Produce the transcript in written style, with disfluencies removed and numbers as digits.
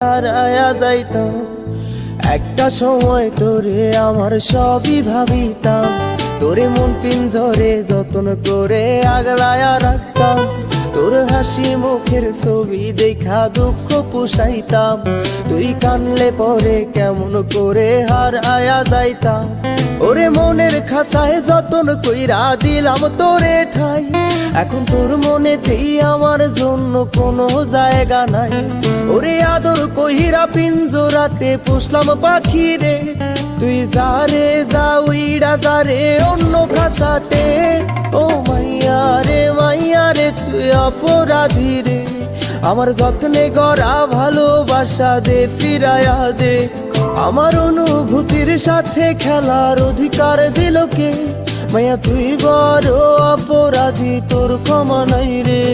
হারায়া যাইতাম একটা সময় তোরে আমার সবই ভাবিতাম, তোরে মন পিঞ্জরে যতন করে আগলায়া রাখতাম, তোর হাসি মুখের ছবি দেখা দুঃখ পুষাইতাম, তুই কানলে পরে কেমন করে হারায়া যাইতাম। ওরে মনের খাঁচায় যতন কইরা দিলাম তোরে ঠাই, এখন তোর মনেতেই আমার জন্য কোনো জায়গা নাই। ওরে আদর কহিরা পিঞ্জরাতে পুষলাম পাখি রে, তুই যারে যা উইড়া যারে অন্য খাঁচাতে। ও মাইয়া রে তুই অপরাধী রে, আমার যত্নে গড়া ভালোবাসা দে ফিরায়া দে। আমার অনুভূতির সাথে খেলার অধিকার দিল কে? মাইয়া তুই বড় অপরাধী, তোর ক্ষমা নাই রে।